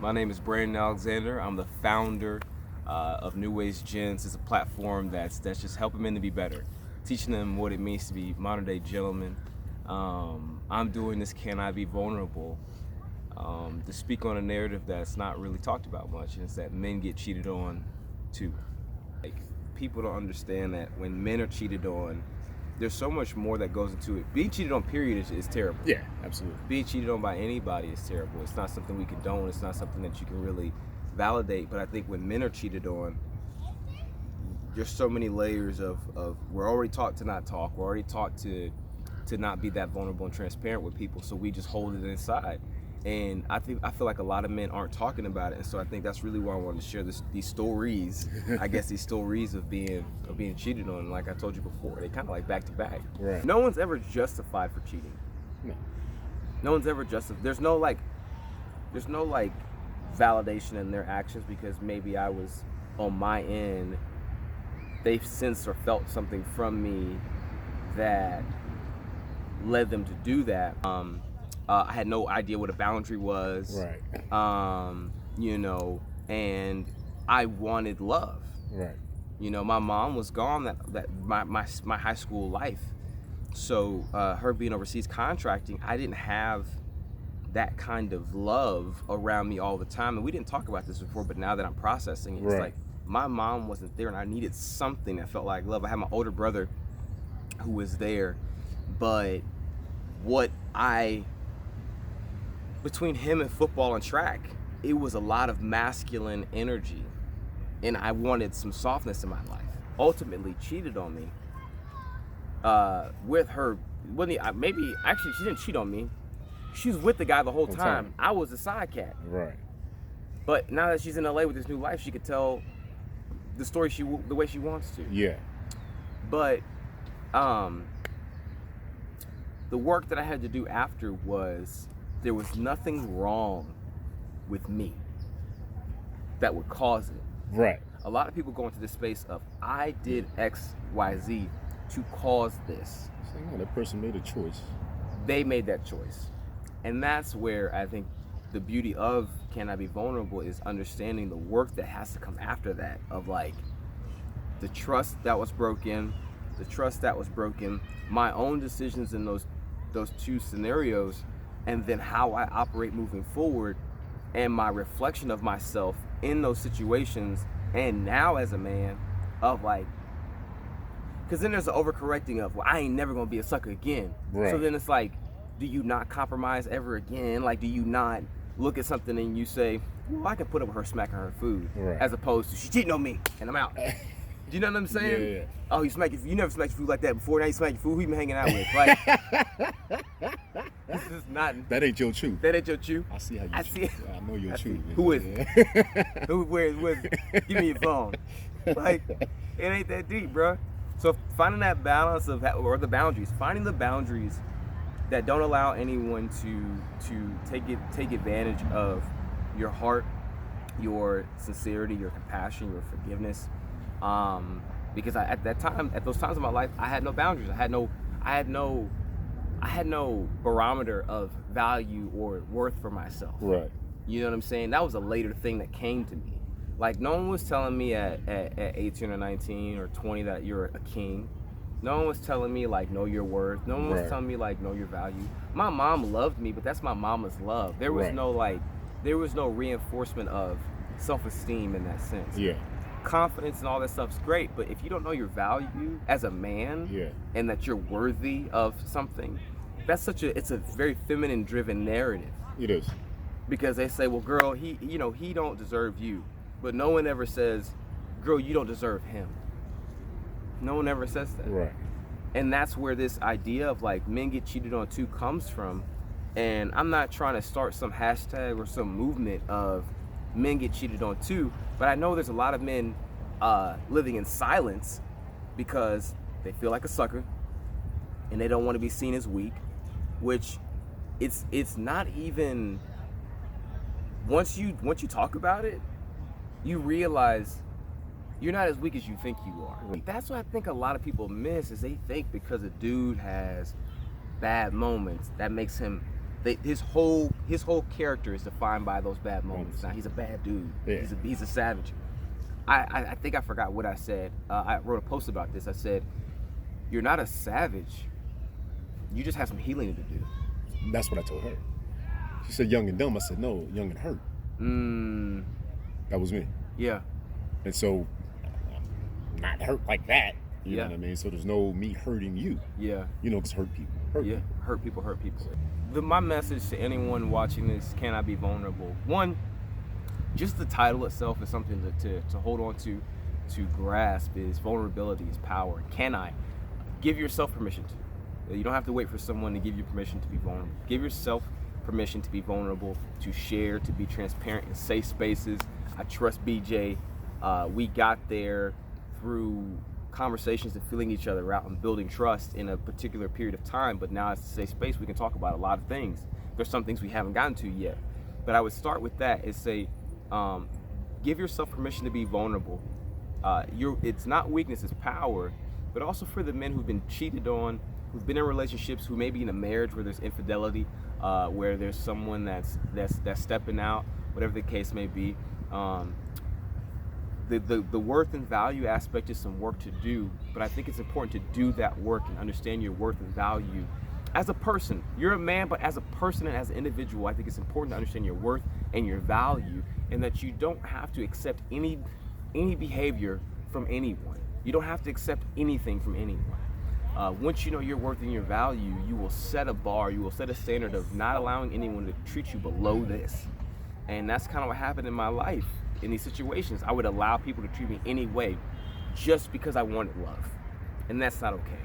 My name is Brandon Alexander. I'm the founder of New Ways Gents. It's a platform that's just helping men to be better, teaching them what it means to be modern day gentlemen. I'm doing this Can I Be Vulnerable to speak on a narrative that's not really talked about much, and it's that men get cheated on too. Like, people don't understand that when men are cheated on, there's so much more that goes into it. Being cheated on, period, is terrible. Yeah, absolutely. Being cheated on by anybody is terrible. It's not something we condone. It's not something that you can really validate. But I think when men are cheated on, there's so many layers of we're already taught to not talk. We're already taught to not be that vulnerable and transparent with people. So we just hold it inside. And I feel like a lot of men aren't talking about it, and so I think that's really why I wanted to share these stories. I guess these stories of being cheated on. Like I told you before, they kind of like back to back. Right. No one's ever justified for cheating. No. No one's ever justified. There's no validation in their actions because maybe I was on my end. They've sensed or felt something from me that led them to do that. I had no idea what a boundary was. Right. And I wanted love. Right. My mom was gone that my high school life. So her being overseas contracting, I didn't have that kind of love around me all the time. And we didn't talk about this before, but now that I'm processing it, it's like my mom wasn't there and I needed something that felt like love. I had my older brother who was there, but between him and football and track, it was a lot of masculine energy, and I wanted some softness in my life. Ultimately cheated on me with her. Maybe actually she didn't cheat on me. She was with the guy the whole time. I was the side cat. Right. But now that she's in LA with this new life, she could tell the story the way she wants to. Yeah. But the work that I had to do after was, there was nothing wrong with me that would cause it. Right. A lot of people go into this space of, I did X, Y, Z to cause this. So, yeah, that person made a choice. They made that choice. And that's where I think the beauty of Can I Be Vulnerable is understanding the work that has to come after that, of like the trust that was broken, my own decisions in those two scenarios, and then how I operate moving forward, and my reflection of myself in those situations, and now as a man, of like, because then there's an overcorrecting of, well, I ain't never gonna be a sucker again. Right. So then it's like, do you not compromise ever again? Like, do you not look at something and you say, well, I can put up with her smacking her food, as opposed to, she's cheating on me and I'm out. Do you know what I'm saying? Yeah. Oh, you never smacked your food like that before. Now you smack your food. Who you been hanging out with? Like, this is not. That ain't your truth. That ain't your truth. I see how you. I see. I know your truth. Who is it? Where's it? Give me your phone. Like, it ain't that deep, bro. So finding that balance or the boundaries, finding the boundaries that don't allow anyone to take advantage of your heart, your sincerity, your compassion, your forgiveness. Because at those times in my life, I had no boundaries. I had no barometer of value or worth for myself. Right. You know what I'm saying? That was a later thing that came to me. Like, no one was telling me at 18 or 19 or 20 that you're a king. No one was telling me, like, know your worth. No one was telling me, like, know your value. My mom loved me, but that's my mama's love. There was no reinforcement of self-esteem in that sense. Yeah. Confidence and all that stuff's great, but if you don't know your value as a man, and that you're worthy of something, it's a very feminine driven narrative. It is. Because they say, well, girl, he don't deserve you. But no one ever says, girl, you don't deserve him. No one ever says that. Right. And that's where this idea of like men get cheated on too comes from. And I'm not trying to start some hashtag or some movement of men get cheated on too, but I know there's a lot of men living in silence because they feel like a sucker and they don't want to be seen as weak, which it's not even, once you talk about it, you realize you're not as weak as you think you are. That's what I think a lot of people miss, is they think because a dude has bad moments, that makes him his whole character is defined by those bad moments. Now he's a bad dude. Yeah. He's a savage. I think I forgot what I said. I wrote a post about this. I said, "You're not a savage. You just have some healing to do." That's what I told her. She said young and dumb. I said no, young and hurt. That was me. Yeah. And so I'm not hurt like that. You Yeah. know what I mean? So there's no me hurting you. Yeah. You know, because hurt people. Yeah, hurt people. My message to anyone watching this: can I be vulnerable? One, just the title itself is something to hold on to grasp. Is vulnerability is power. Can I? Give yourself permission to. You don't have to wait for someone to give you permission to be vulnerable. Give yourself permission to be vulnerable, to share, to be transparent in safe spaces. I trust BJ. We got there through conversations and feeling each other out and building trust in a particular period of time, but now it's a safe space. We can talk about a lot of things. There's some things we haven't gotten to yet, but I would start with that is say, give yourself permission to be vulnerable. It's not weakness, it's power. But also for the men who've been cheated on, who've been in relationships, who may be in a marriage where there's infidelity, where there's someone that's stepping out, whatever the case may be. The worth and value aspect is some work to do, but I think it's important to do that work and understand your worth and value as a person. You're a man, but as a person and as an individual, I think it's important to understand your worth and your value, and that you don't have to accept any behavior from anyone. You don't have to accept anything from anyone. Once you know your worth and your value, you will set a bar, you will set a standard of not allowing anyone to treat you below this. And that's kind of what happened in my life. In these situations, I would allow people to treat me any way just because I wanted love. And that's not okay.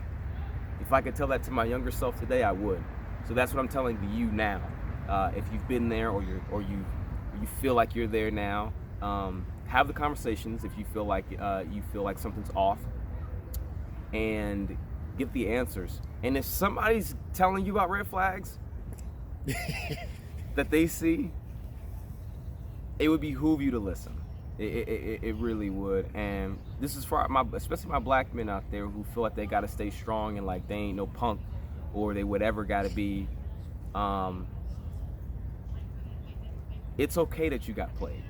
If I could tell that to my younger self today, I would. So that's what I'm telling to you now. If you've been there or you feel like you're there now, have the conversations if you feel like something's off, and get the answers. And if somebody's telling you about red flags that they see, it would behoove you to listen. It really would. And this is for especially my black men out there who feel like they gotta stay strong and like they ain't no punk or they whatever gotta be. It's okay that you got played.